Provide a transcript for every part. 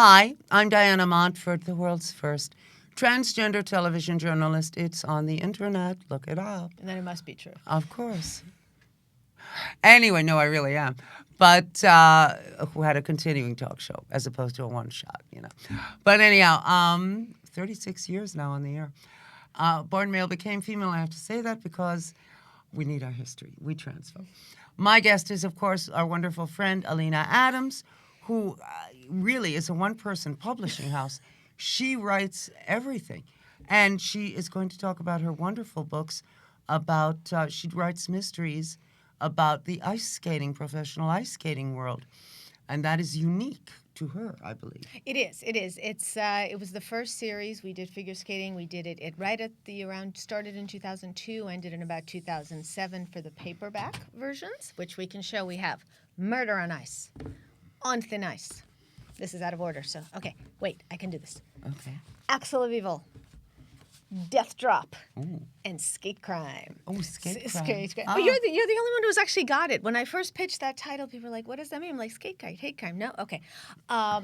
Hi, I'm Diana Montford, the world's first transgender television journalist. It's on the internet. Look it up. And then it must be true. Of course. Anyway, no, I really am. But who had a continuing talk show as opposed to a one-shot, But anyhow, 36 years now on the air. Born male became female. I have to say that because we need our history. We transfer. My guest is, of course, our wonderful friend, Alina Adams, who really is a one-person publishing house. She writes everything. And she is going to talk about her wonderful books about, she writes mysteries about the professional ice skating world. And that is unique to her, I believe. It is. It was the first series. We did figure skating. We did it right at started in 2002, ended in about 2007 for the paperback versions, which we can show. We have Murder on Ice, On Thin Ice. This is out of order, so, okay, wait, I can do this. Okay. Axel of Evil, Death Drop, Ooh. and Skate Crime. Oh, Skate Crime. Skate Crime. Oh. But you're the only one who's actually got it. When I first pitched that title, people were like, what does that mean? I'm like, Skate Crime, Hate Crime. No? Okay.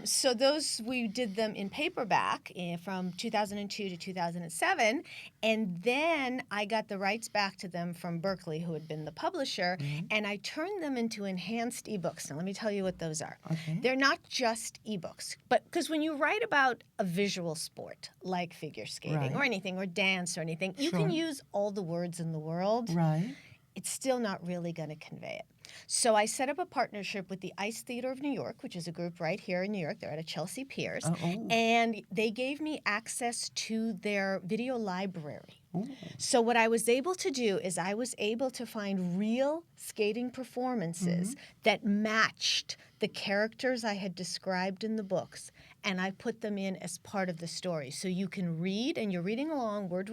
So those, we did them in paperback from 2002 to 2007. And then I got the rights back to them from Berkeley, who had been the publisher, and I turned them into enhanced ebooks. Now, let me tell you what those are. Okay. They're not just ebooks, but because when you write about a visual sport like figure skating Right. or anything, or dance or anything, you Sure. can use all the words in the world. Right. It's still not really going to convey it. So I set up a partnership with the Ice Theater of New York, which is a group right here in New York. They're at a Chelsea Piers. Oh. And they gave me access to their video library. Ooh. So what I was able to do is I was able to find real skating performances that matched the characters I had described in the books, and I put them in as part of the story. So you can read, and you're reading along, words,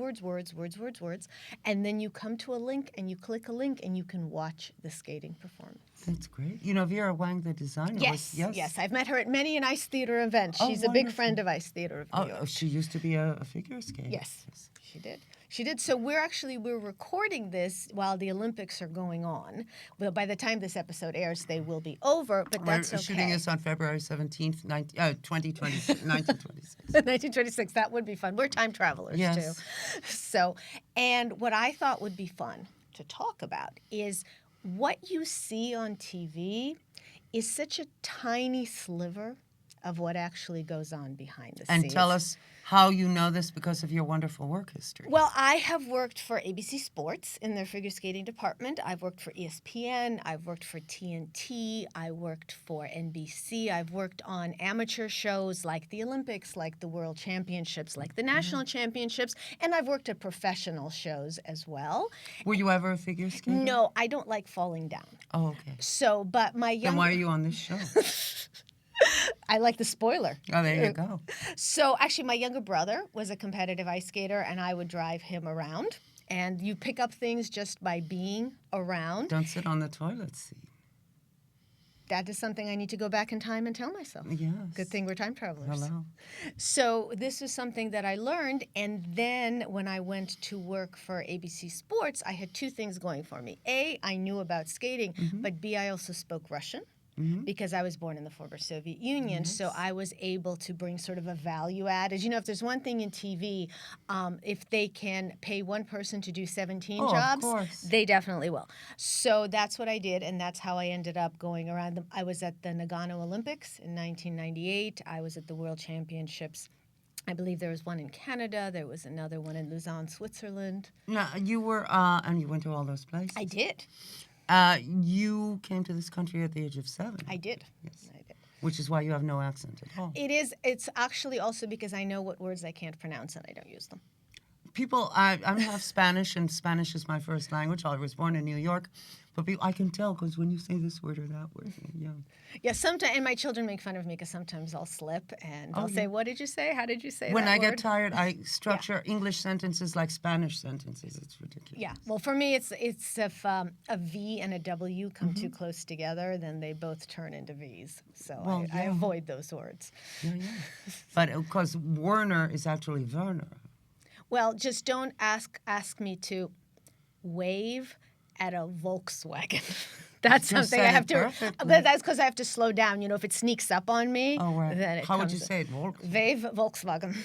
and then you come to a link, and you click a link, and you can watch the skating performance. That's great. You know Vera Wang, the designer? Yes. I've met her at many an Ice Theater event. Oh, She's a big wonderful. friend of Ice Theater of New York. Oh, she used to be a figure skater. Yes, she did. She did. So we're recording this while the Olympics are going on. Well, by the time this episode airs, they will be over, but that's We're okay. shooting this on February 17th, 1926. 1926. That would be fun. We're time travelers, Yes. too. So, and what I thought would be fun to talk about is what you see on TV is such a tiny sliver of what actually goes on behind the scenes. And tell us how you know this because of your wonderful work history. Well, I have worked for ABC Sports in their figure skating department. I've worked for ESPN. I've worked for TNT. I worked for NBC. I've worked on amateur shows like the Olympics, like the World Championships, like the National Championships, and I've worked at professional shows as well. Were you ever a figure skater? No, I don't like falling down. Oh, okay. So, but my young... Then why are you on this show? I like the spoiler. Oh, there you go. So actually, my younger brother was a competitive ice skater, and I would drive him around. And you pick up things just by being around. Don't sit on the toilet seat. That is something I need to go back in time and tell myself. Yes. Good thing we're time travelers. Hello. So this is something that I learned, and then when I went to work for ABC Sports, I had two things going for me. A, I knew about skating, but B, I also spoke Russian. Because I was born in the former Soviet Union, so I was able to bring sort of a value add. As you know, if there's one thing in TV, if they can pay one person to do 17 jobs, they definitely will. So that's what I did, and that's how I ended up going around. I was at the Nagano Olympics in 1998. I was at the World Championships. I believe there was one in Canada. There was another one in Lausanne, Switzerland. Now, you were, and you went to all those places? I did. You came to this country at the age of 7. I did. Yes. I did. Which is why you have no accent at all. It's actually also because I know what words I can't pronounce and I don't use them. People, I'm half Spanish, and Spanish is my first language. I was born in New York, but I can tell because when you say this word or that word, Yeah, sometimes, and my children make fun of me because sometimes I'll slip and they'll say, "What did you say? How did you say when that I word?" get tired, I structure English sentences like Spanish sentences. It's ridiculous. Yeah, well, for me, it's if a V and a W come too close together, then they both turn into V's. So I avoid those words. Yeah. But of course, Werner is actually Werner. Well, just don't ask me to wave at a Volkswagen. That's Just something I said have it to. perfectly. But that's because I have to slow down. You know, if it sneaks up on me, Oh, right. then it How would comes. you say it? Volkswagen.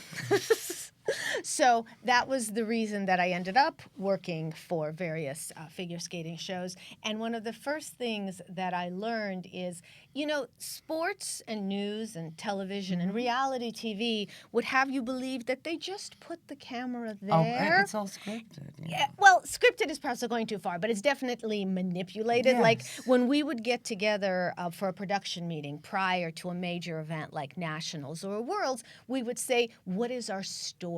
So that was the reason that I ended up working for various figure skating shows. And one of the first things that I learned is, you know, sports and news and television and reality TV would have you believe that they just put the camera Oh, there. it's all scripted. Yeah, well, scripted is perhaps going too far, but it's definitely manipulated. Like Yes. when we would get together for a production meeting prior to a major event like Nationals or Worlds, we would say, what is our storyline?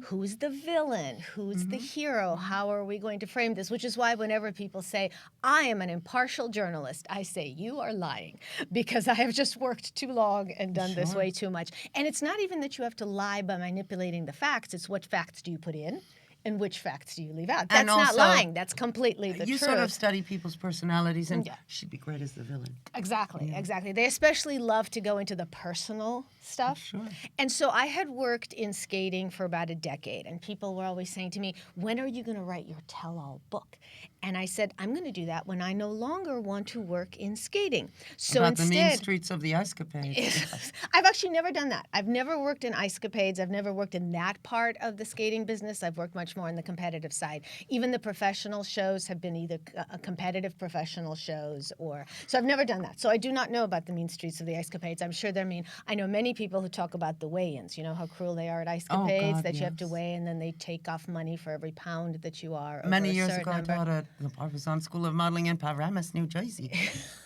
Who's the villain? Who's the hero? How are we going to frame this? Which is why whenever people say, I am an impartial journalist, I say, you are lying because I have just worked too long and done this way too much. And it's not even that you have to lie by manipulating the facts. It's what facts do you put in? And which facts do you leave out? That's And not also, lying. That's completely the You truth. sort of study people's personalities, and Yeah. she'd be great as the villain. Exactly, exactly. They especially love to go into the personal stuff. Sure. And so I had worked in skating for about a decade, and people were always saying to me, when are you going to write your tell-all book? And I said, I'm going to do that when I no longer want to work in skating. So About the mean instead, streets of the escapades. I've actually never done that. I've never worked in ice capades. I've never worked in that part of the skating business. I've worked much more on the competitive side. Even the professional shows have been either competitive professional shows or... So I've never done that. So I do not know about the mean streets of the ice capades. I'm sure they're mean. I know many people who talk about the weigh-ins. You know how cruel they are at ice Oh, capades, God, that you have to yes. weigh and then they take off money for every pound that you are over Many a years certain ago, number. I was on School of Modeling in Paramus, New Jersey.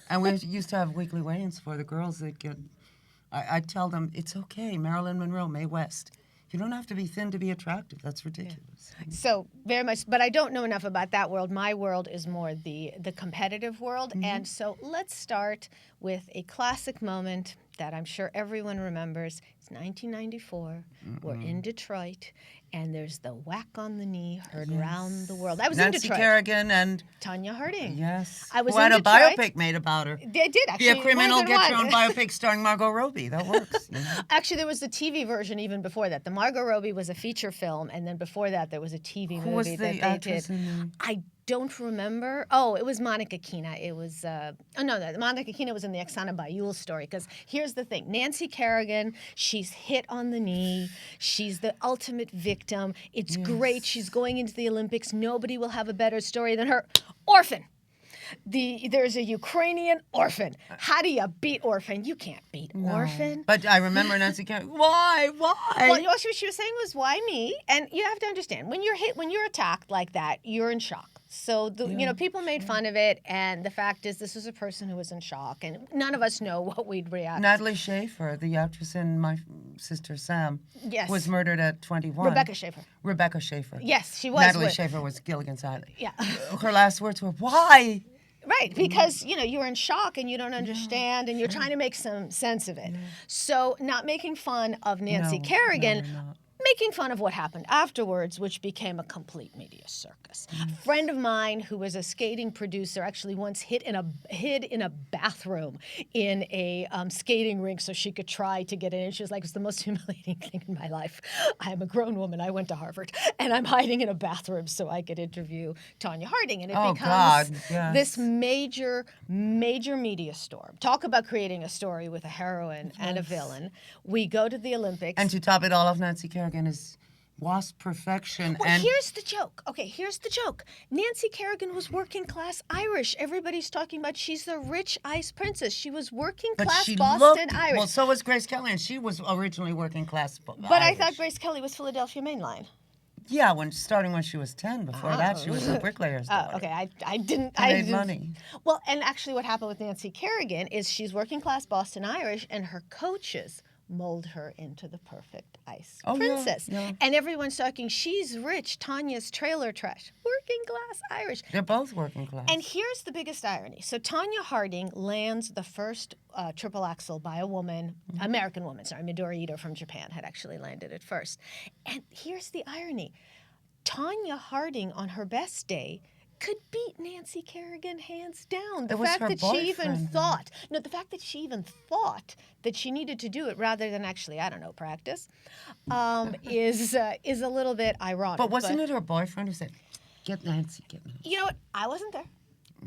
And we used to have weekly weigh-ins for the girls that get... I'd tell them, it's okay, Marilyn Monroe, Mae West. You don't have to be thin to be attractive. That's ridiculous. So very much, but I don't know enough about that world. My world is more the competitive world. And so let's start with a classic moment that I'm sure everyone remembers. It's 1994. We're in Detroit, and there's the whack on the knee heard round the world. I was in Nancy Detroit. Kerrigan and... Tanya Harding. Yes. I was Who in had a Detroit. biopic made about her. They did actually. Be a criminal, more than get your one. own biopic starring Margot Robbie. That works. You know? Actually, there was the TV version even before that. The Margot Robbie was a feature film, and then before that, there was a TV Who was movie the that they actress did. in the... I don't remember. Oh, it was Monica Keena. It was Monica Keena was in the Oksana Bayul story. Because here's the thing: Nancy Kerrigan, she's hit on the knee. She's the ultimate victim. It's great. She's going into the Olympics. Nobody will have a better story than her. Orphan. There's a Ukrainian orphan. How do you beat orphan? You can't beat orphan. But I remember Nancy Kerrigan. Why? Well, what she was saying was, why me? And you have to understand, when you're attacked like that, you're in shock. So, people made fun of it, and the fact is this was a person who was in shock, and none of us know what we'd react. Natalie Schaefer, the actress in My Sister Sam, Yes. was murdered at 21. Rebecca Schaefer. Rebecca Schaefer. Yes, she was. Natalie Schaefer was Gilligan's Island. Yeah. Her last words were, why? Right, because you're in shock and you don't understand and you're trying to make some sense of it. So not making fun of Nancy Kerrigan, we're not. making fun of what happened afterwards, which became a complete media circus. A friend of mine who was a skating producer actually once hid in a bathroom in a skating rink so she could try to get in. And she was like, it's the most humiliating thing in my life. I'm a grown woman. I went to Harvard, and I'm hiding in a bathroom so I could interview Tanya Harding. And it becomes this major media storm. Talk about creating a story with a heroine and a villain. We go to the Olympics. And to top it all off, Nancy Kerrigan is wasp perfection. Well, and here's the joke. Okay, here's the joke. Nancy Kerrigan was working class Irish. Everybody's talking about she's the rich ice princess. She was working but class she Boston looked, Irish. Well, so was Grace Kelly, and she was originally working class but Irish. I thought Grace Kelly was Philadelphia Mainline. Yeah, starting when she was 10. Before that, she was a bricklayer's daughter. Okay, I didn't. I made money. Well, and actually what happened with Nancy Kerrigan is she's working class Boston Irish, and her coaches mold her into the perfect ice princess. Yeah. And everyone's talking, she's rich, Tanya's trailer trash. Working class Irish. They're both working class. And here's the biggest irony. So Tanya Harding lands the first triple axel by a woman, American woman, sorry, Midori Ito from Japan had actually landed it first. And here's the irony. Tanya Harding, on her best day, could beat Nancy Kerrigan hands down. The fact that she even thought, that she needed to do it rather than actually, I don't know, practice, is a little bit ironic. But wasn't it her boyfriend who said, get Nancy, get Nancy? You know what? I wasn't there.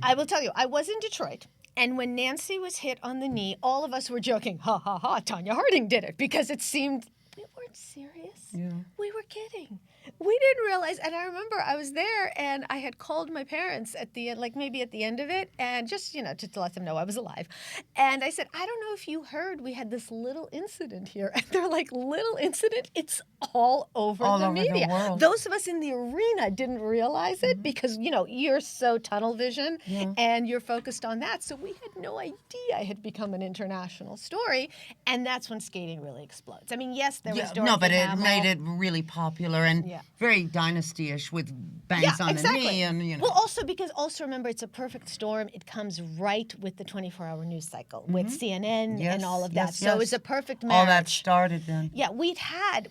I will tell you, I was in Detroit. And when Nancy was hit on the knee, all of us were joking, ha ha ha, Tanya Harding did it, because it seemed we weren't serious. Yeah. We were kidding. We didn't realize, and I remember I was there and I had called my parents at the end, like maybe at the end of it, and just, to let them know I was alive. And I said, I don't know if you heard, we had this little incident here. And they're like, little incident? It's all over the media. World. Those of us in the arena didn't realize it because, you're so tunnel vision and you're focused on that. So we had no idea it had become an international story. And that's when skating really explodes. I mean, yes, there was Dorothy but it Hamill. made it really popular and very dynasty-ish with bangs on the knee. And, Well, also remember, it's a perfect storm. It comes right with the 24-hour news cycle with CNN and all of that. So it's a perfect marriage. All that started then. Yeah, we'd had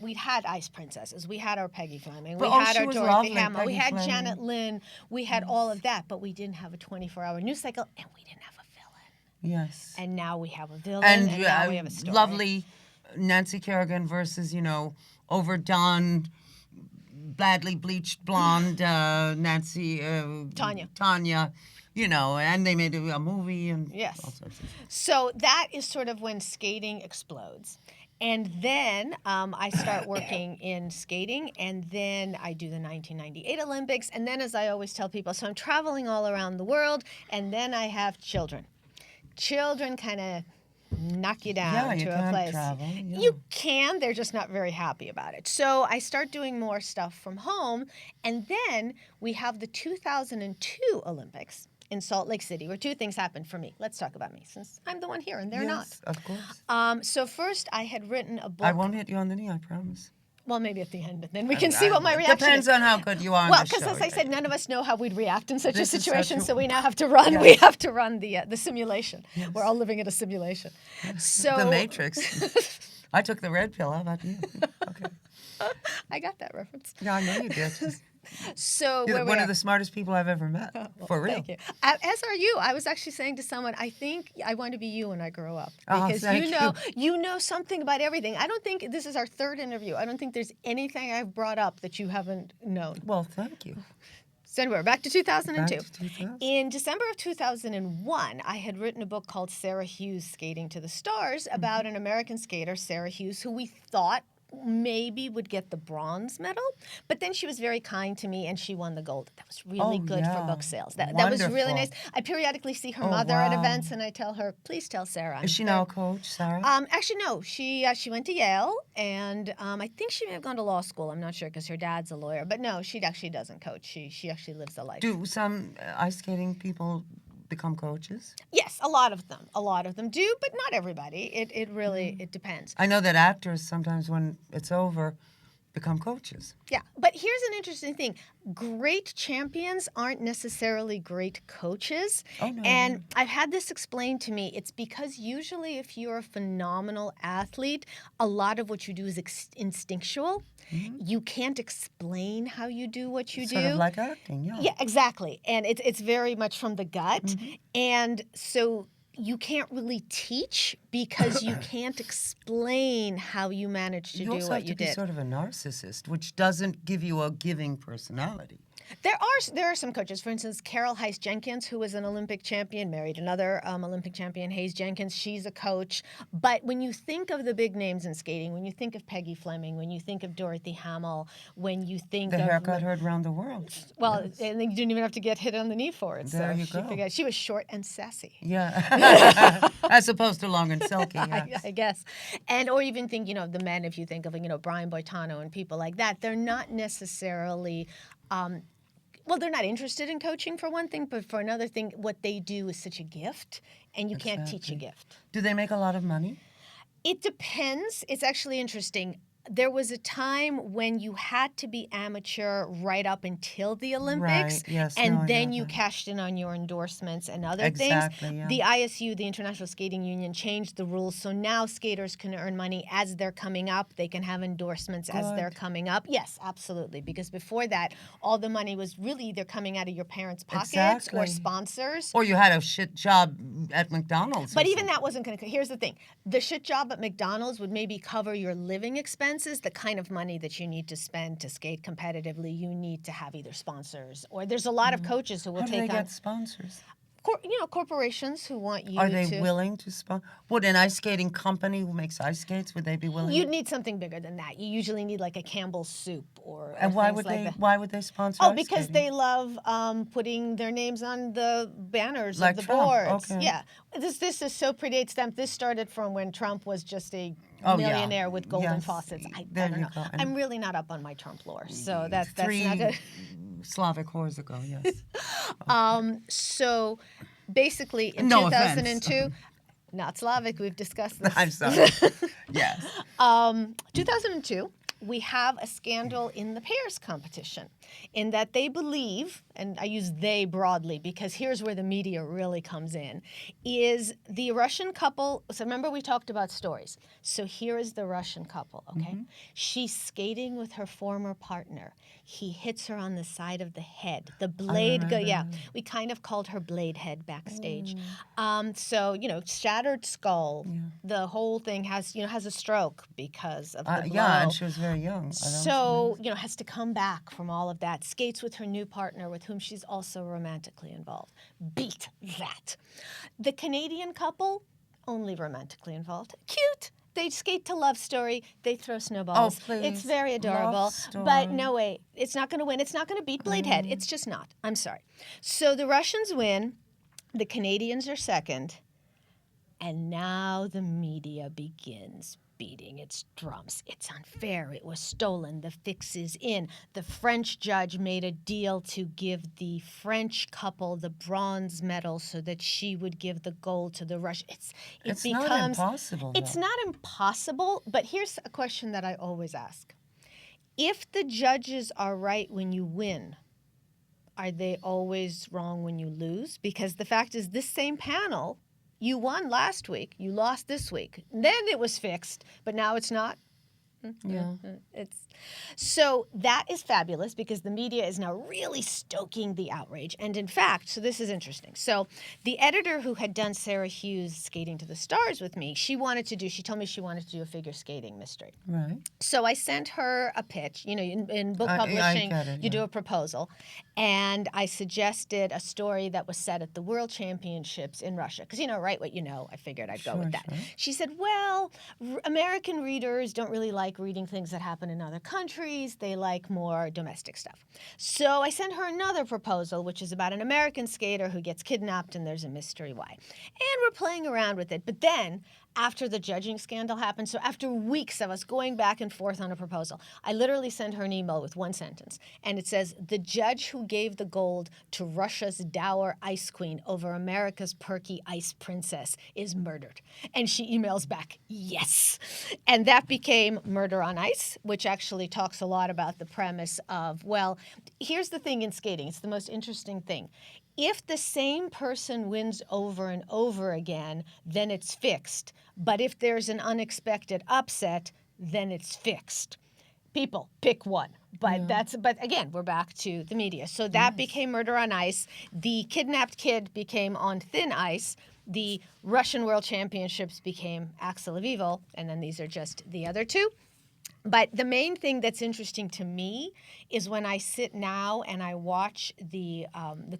Ice Princesses. We had our Peggy Fleming. We But, had our she was Dorothy lovely, Hamill. We Peggy had Fleming. Janet Lynn. We had all of that, but we didn't have a 24-hour news cycle, and we didn't have a villain. Yes. And now we have a villain, and now we have a story. Lovely Nancy Kerrigan versus, overdone, badly bleached blonde Nancy. Tanya. And they made a movie and all sorts of things. So that is sort of when skating explodes. And then I start working in skating, and then I do the 1998 Olympics. And then, as I always tell people, so I'm traveling all around the world, and then I have children. Children kind of knock you down to a place. Travel, You can, they're just not very happy about it. So I start doing more stuff from home, and then we have the 2002 Olympics in Salt Lake City, where two things happened for me. Let's talk about me, since I'm the one here and they're not. Of course. So first, I had written a book. I won't hit you on the knee, I promise. Well, maybe at the end, and then we can see what my reaction Depends is. on how good you are on Well, the show. because as I said, none of us know how we'd react in such This a is situation, such a- so we now have to run. We have to run the simulation. We're all living in a simulation. So The Matrix. I took the red pill. How about you? Okay. I got that reference. Yeah, I know you did. So You're where one we of are. the smartest people I've ever met. For real. Thank you. As are you. I was actually saying to someone, I think I want to be you when I grow up, Oh, because thank you know something about everything. I don't think this is our third interview. I don't think there's anything I've brought up that you haven't known. Well, thank you. So anyway, back to 2002. Back to 2000. In December of 2001, I had written a book called Sarah Hughes, Skating to the Stars, about an American skater, Sarah Hughes, who we thought maybe would get the bronze medal, but then she was very kind to me and she won the gold. That was really good for book sales. That was really Wonderful. nice. I periodically see her mother at wow. events, and I tell her, please tell Sarah. Is she now a coach, Sarah? Actually, no. She went to Yale, and I think she may have gone to law school. I'm not sure because her dad's a lawyer. But no, she actually doesn't coach. She actually lives a life. Do some ice skating people become coaches? Yes, a lot of them do, but not everybody. It really it depends. I know that actors sometimes when it's over become coaches. Yeah, but here's an interesting thing. Great champions aren't necessarily great coaches. Oh, no, and I've had this explained to me. It's because usually if you're a phenomenal athlete, a lot of what you do is instinctual. You can't explain how you do what you do. Sort of like acting, yeah. Yeah, exactly. And it's very much from the gut. And so you can't really teach because you can't explain how you managed to You do also what have you to be did. sort of a narcissist, which doesn't give you a giving personality. There are some coaches. For instance, Carol Heiss Jenkins, who was an Olympic champion, married another Olympic champion, Hayes Jenkins. She's a coach. But when you think of the big names in skating, when you think of Peggy Fleming, when you think of Dorothy Hamill, when you think The of haircut heard round the world. well, and you didn't even have to get hit on the knee for it. There so you she go. figured she was short and sassy. Yeah. As opposed to long and silky. Yes. I guess. And or even think, the men, if you think of, Brian Boitano and people like that, they're not necessarily well, they're not interested in coaching for one thing, but for another thing, what they do is such a gift, and you can't teach a gift. Do they make a lot of money? It depends. It's actually interesting. There was a time when you had to be amateur right up until the Olympics, Right, yes, and no, I then know you that. cashed in on your endorsements and other Exactly, things. yeah. The ISU, the International Skating Union, changed the rules, so now skaters can earn money as they're coming up. They can have endorsements as they're coming up. Yes, absolutely, because before that, all the money was really either coming out of your parents' pockets or Exactly. sponsors. Or you had a shit job at McDonald's. But even that wasn't going to. Here's the thing: the shit job at McDonald's would maybe cover your living expenses. expenses, the kind of money that you need to spend to skate competitively, you need to have either sponsors or there's a lot of coaches who will How do take they on get sponsors? corporations who want you Are they to. willing to sponsor? Would an ice skating company who makes ice skates, would they be willing? You'd need something bigger than that. You usually need like a Campbell's soup or And why things would like they? that. Why would they sponsor? Oh, ice because skating? they love putting their names on the banners Like of the Trump, boards. okay. Yeah, this is so predates them. This started from when Trump was just a Oh, yeah. millionaire with golden Yes, faucets. I there don't you know. go. And I'm really not up on my Trump lore, so that's Three not good. Slavic whores ago, yes. So basically, in No 2002, not Slavic. We've discussed this. I'm sorry. Yes. 2002, we have a scandal in the pairs competition in that they believe, and I use they broadly because here's where the media really comes in, is the Russian couple. So remember we talked about stories. So here is the Russian couple, okay? She's skating with her former partner. He hits her on the side of the head. The blade we kind of called her blade head backstage. So, shattered skull. Yeah. The whole thing has a stroke because of the blow. Yeah, and she was very young. So, has to come back from all of that. Skates with her new partner with whom she's also romantically involved. Beat that. The Canadian couple, only romantically involved. Cute. They skate to Love Story. They throw snowballs. Oh, please. It's very adorable. Love Story. But no way. It's not going to win. It's not going to beat Bladehead. It's just not. I'm sorry. So the Russians win. The Canadians are second. And now the media begins beating its drums. It's unfair. It was stolen. The fix is in. The French judge made a deal to give the French couple the bronze medal so that she would give the gold to the Russians. It's not impossible. It's not impossible, but here's a question that I always ask. If the judges are right when you win, are they always wrong when you lose? Because the fact is, this same panel, you won last week, you lost this week. Then it was fixed, but now it's not. Yeah. So that is fabulous because the media is now really stoking the outrage. And in fact, so this is interesting. So the editor who had done Sarah Hughes' Skating to the Stars with me, she told me she wanted to do a figure skating mystery. Right. So I sent her a pitch. In book publishing, you do a proposal. And I suggested a story that was set at the World Championships in Russia. Because, write what you know. I figured I'd go with that. Sure. She said, well, American readers don't really like reading things that happen in other countries. They like more domestic stuff. So I sent her another proposal, which is about an American skater who gets kidnapped and there's a mystery why. And we're playing around with it. But then, after the judging scandal happened, so after weeks of us going back and forth on a proposal, I literally sent her an email with one sentence. And it says, the judge who gave the gold to Russia's dour ice queen over America's perky ice princess is murdered. And she emails back, yes. And that became Murder on Ice, which actually talks a lot about the premise of, well, here's the thing in skating. It's the most interesting thing. If the same person wins over and over again, then it's fixed. But if there's an unexpected upset, then it's fixed. People, pick one. But but again, we're back to the media. So that became Murder on Ice. The kidnapped kid became On Thin Ice. The Russian World Championships became Axel of Evil. And then these are just the other two. But the main thing that's interesting to me is when I sit now and I watch the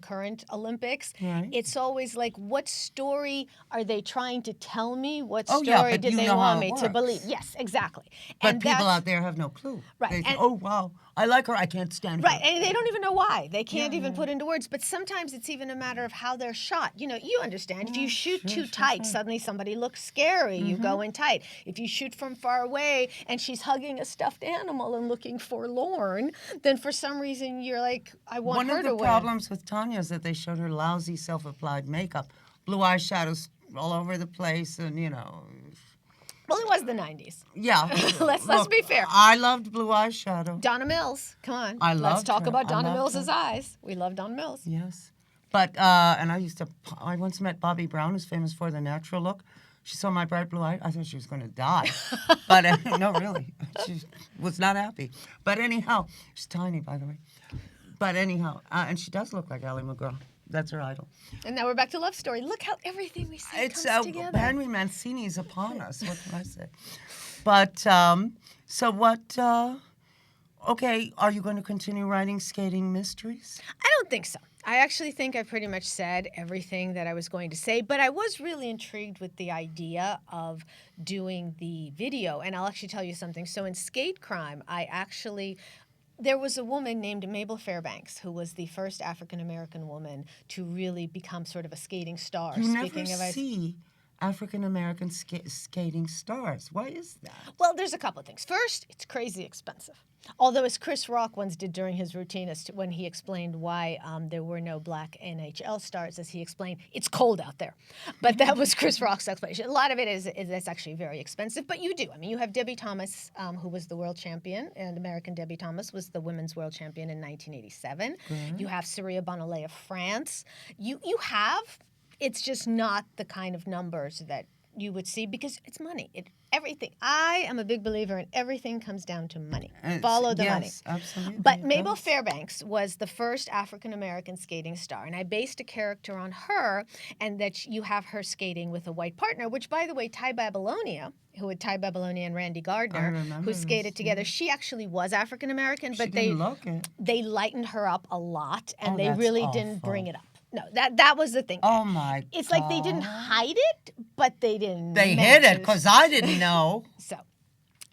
current Olympics, it's always like, what story are they trying to tell me? What story did they want me to believe? Yes, exactly. But people out there have no clue. Right. They say, oh, wow, I like her, I can't stand her. Right, and they don't even know why. They can't even put into words. But sometimes it's even a matter of how they're shot. You understand. If you shoot too tight, suddenly somebody looks scary. You go in tight. If you shoot from far away and she's hugging a stuffed animal and looking forlorn, then for some reason you're like, I want her to win. One of the problems with Tanya is that they showed her lousy self-applied makeup, blue eyeshadows all over the place, and Well, it was the 90s. Yeah. Let's be fair. I loved blue eyeshadow. Donna Mills, come on. Let's talk her. about Donna Mills' eyes. We love Donna Mills. Yes. But, and I once met Bobby Brown, who's famous for the natural look. She saw my bright blue eye. I thought she was going to die. But no, really. She was not happy. But anyhow, she's tiny, by the way. But anyhow, and she does look like Ally McGraw. That's her idol. And now we're back to Love Story. Look how everything we say comes together. Henry Mancini is upon us. What can I say? But So what? Okay, are you going to continue writing skating mysteries? I don't think so. I actually think I pretty much said everything that I was going to say, but I was really intrigued with the idea of doing the video. And I'll actually tell you something. So in Skate Crime, there was a woman named Mabel Fairbanks who was the first African American woman to really become sort of a skating star. You never see African American skating stars. Why is that? Well, there's a couple of things. First, it's crazy expensive. Although, as Chris Rock once did during his routine, when he explained why there were no black NHL stars, as he explained, it's cold out there. But that was Chris Rock's explanation. A lot of it is it's actually very expensive, but you do. I mean, you have Debbie Thomas, who was the world champion, and American Debbie Thomas was the women's world champion in 1987. You have Syria Bonalé of France. You have, it's just not the kind of numbers that you would see because it's money. Everything. I am a big believer in everything comes down to money. Follow the money. Yes, absolutely. But Mabel Fairbanks was the first African American skating star, and I based a character on her, and that you have her skating with a white partner, which, by the way, Ty Babylonia, and Randy Gardner, who skated together, she actually was African American, but they lightened her up a lot, and they really didn't bring it up. No, that was the thing. Oh, my God. It's like they didn't hide it, but they didn't. They hid it because I didn't know. So,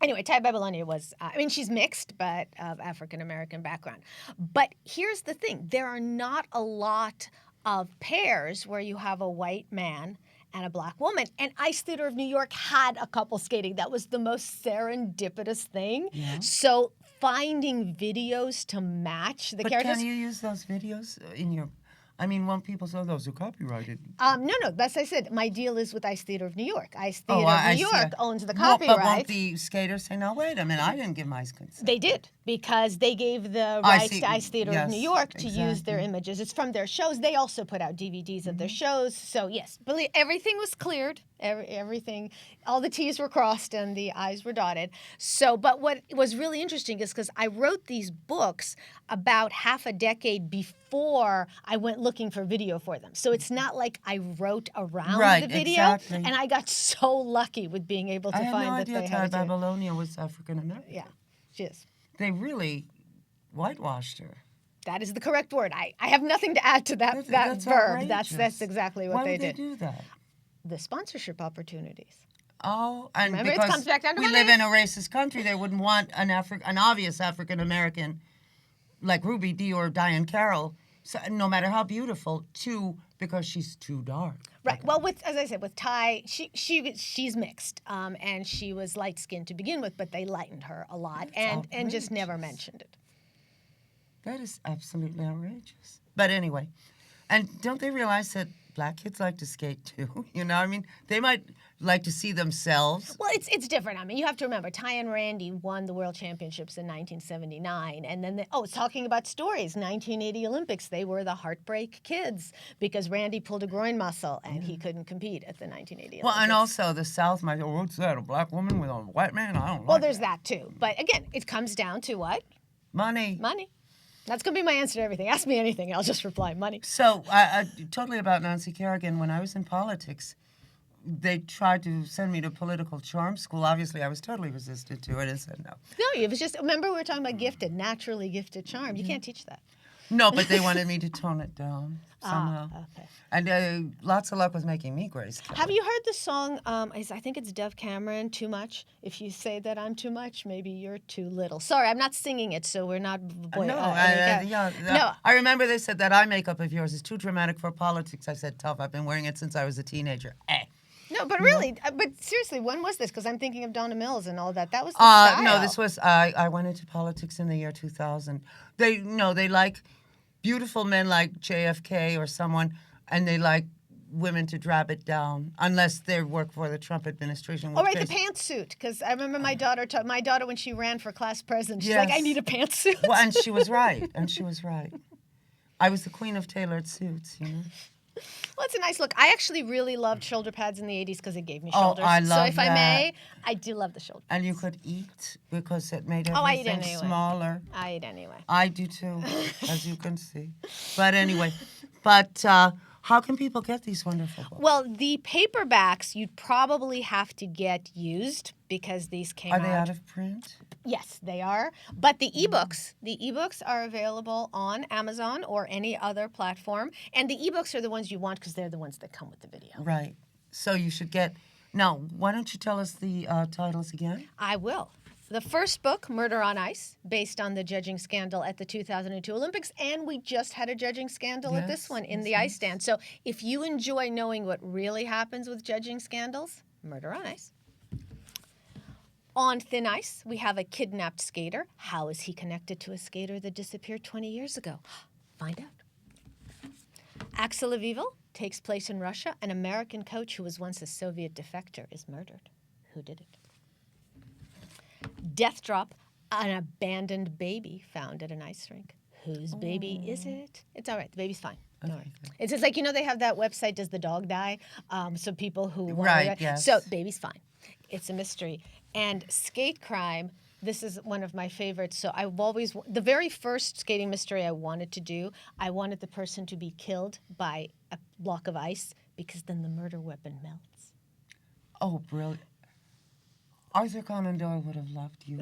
anyway, Ty Babylonia was, she's mixed, but of African-American background. But here's the thing. There are not a lot of pairs where you have a white man and a black woman. And Ice Theater of New York had a couple skating. That was the most serendipitous thing. Yeah. So, finding videos to match the characters. But can you use those videos in your... I mean, won't people say those are copyrighted? No. As I said, my deal is with Ice Theater of New York. Ice Theater of New York owns the copyright. But won't the skaters say, no, wait a minute, I didn't give my consent? They did, because they gave the rights to Ice Theater of New York to use their images. It's from their shows. They also put out DVDs of their shows. So, yes, everything was cleared. Everything, all the T's were crossed and the I's were dotted. So, but what was really interesting is because I wrote these books about half a decade before I went looking for video for them. So it's not like I wrote around the video. Exactly. And I got so lucky with being able to find that they had. I had no idea Ty Babylonia was African American. Yeah, she is. They really whitewashed her. That is the correct word. I have nothing to add to that verb. Outrageous. That's exactly what they did. Why would they do that? The sponsorship opportunities. Oh, and remember, because it comes back down to we money. live in a racist country, they wouldn't want an obvious African American like Ruby Dee or Diane Carroll, no matter how beautiful, because she's too dark. Right. Well, as I said, with Ty, she's mixed, and she was light skinned to begin with, but they lightened her a lot, and just never mentioned it. That is absolutely outrageous. But anyway, and don't they realize that black kids like to skate too? You know, I mean, they might like to see themselves. Well, it's different. I mean, you have to remember, Ty and Randy won the World Championships in 1979. And then, it's talking about stories. 1980 Olympics, they were the heartbreak kids because Randy pulled a groin muscle and he couldn't compete at the 1980 Olympics. Well, and also the South might go, what's that, a black woman with a white man? I don't know. Well, there's that too. But again, it comes down to what? Money. Money. That's going to be my answer to everything. Ask me anything, I'll just reply money. So, totally about Nancy Kerrigan, when I was in politics, they tried to send me to political charm school. Obviously, I was totally resistant to it and said no. No, it was just, remember we were talking about gifted, naturally gifted charm. You can't teach that. No, but they wanted me to tone it down somehow. Okay. And lots of luck with making me Grace Kelly. Have you heard the song, I think it's Dove Cameron, Too Much? If you say that I'm too much, maybe you're too little. Sorry, I'm not singing it, so we're not... No, I remember they said that eye makeup of yours is too dramatic for politics. I said, tough, I've been wearing it since I was a teenager. No, but really, but seriously, when was this? Because I'm thinking of Donna Mills and all that. That was the style. No, this was, I went into politics in the year 2000. They like beautiful men like JFK or someone, and they like women to drab it down, unless they work for the Trump administration. Oh, right, the pantsuit. Because I remember my daughter, when she ran for class president, she's like, I need a pantsuit. Well, and she was right. I was the queen of tailored suits, you know. Well, it's a nice look. I actually really loved shoulder pads in the 80s because it gave me shoulders. I love So if I may, I do love the shoulder pads. And you could eat because it made everything smaller. I eat anyway. I do too, as you can see. But anyway, How can people get these wonderful books? Well, the paperbacks you'd probably have to get used because these came Are they out of print? Yes, they are. But the ebooks are available on Amazon or any other platform. And the ebooks are the ones you want because they're the ones that come with the video. Right. So you should get. Now, why don't you tell us the titles again? I will. The first book, Murder on Ice, based on the judging scandal at the 2002 Olympics. And we just had a judging scandal at this one in the ice stand. So if you enjoy knowing what really happens with judging scandals, Murder on Ice. On Thin Ice, we have a kidnapped skater. How is he connected to a skater that disappeared 20 years ago? Find out. Axel of Evil takes place in Russia. An American coach who was once a Soviet defector is murdered. Who did it? Death Drop, an abandoned baby found at an ice rink. Whose baby is it? It's all right. The baby's fine. Don't worry. It's just like, they have that website, Does the Dog Die? So people who want Right, yes. So baby's fine. It's a mystery. And Skate Crime, this is one of my favorites. So the very first skating mystery I wanted to do, I wanted the person to be killed by a block of ice because then the murder weapon melts. Oh, brilliant. Arthur Conan Doyle would have loved you.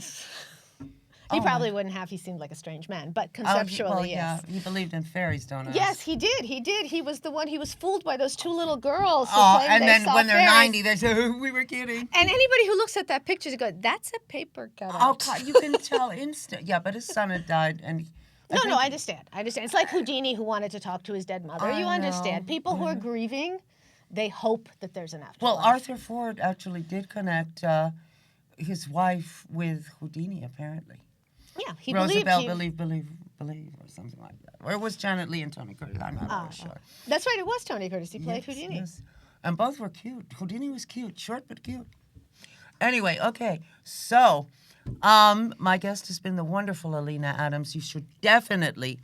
He probably wouldn't have. He seemed like a strange man, but conceptually, yes. Yeah, he believed in fairies, don't I? Yes, he did. He did. He was the one. He was fooled by those two little girls. Who Oh, claimed and they then saw when they're fairies. 90, they say, oh, we were kidding. And anybody who looks at that picture is going, "That's a paper cutout." Oh, God, you can tell instant. Yeah, but his son had died, and No, I understand. It's like Houdini who wanted to talk to his dead mother. I You understand. know. People who are grieving, they hope that there's an afterlife. Well, Arthur Ford actually did connect his wife with Houdini, apparently. Yeah, he Roosevelt, believed. believe, or something like that. Or it was Janet Leigh and Tony Curtis. I'm not really sure. That's right. It was Tony Curtis. He played Houdini. Yes. And both were cute. Houdini was cute, short but cute. Anyway, okay. So, my guest has been the wonderful Alina Adams. You should definitely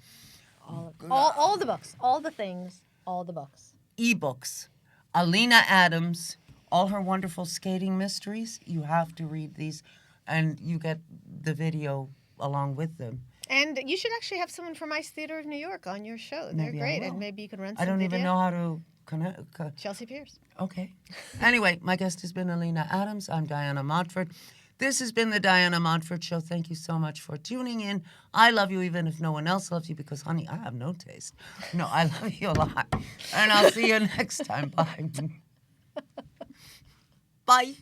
All the books, all the things, all the books. ebooks. Alina Adams, all her wonderful skating mysteries. You have to read these, and you get the video along with them. And you should actually have someone from Ice Theater of New York on your show. They're Maybe I great, will. and maybe you can run some I don't video. even know how to connect. Chelsea Pierce. Okay. Anyway, my guest has been Alina Adams. I'm Diana Montford. This has been the Diana Montford Show. Thank you so much for tuning in. I love you even if no one else loves you because, honey, I have no taste. No, I love you a lot. And I'll see you next time. Bye. Bye.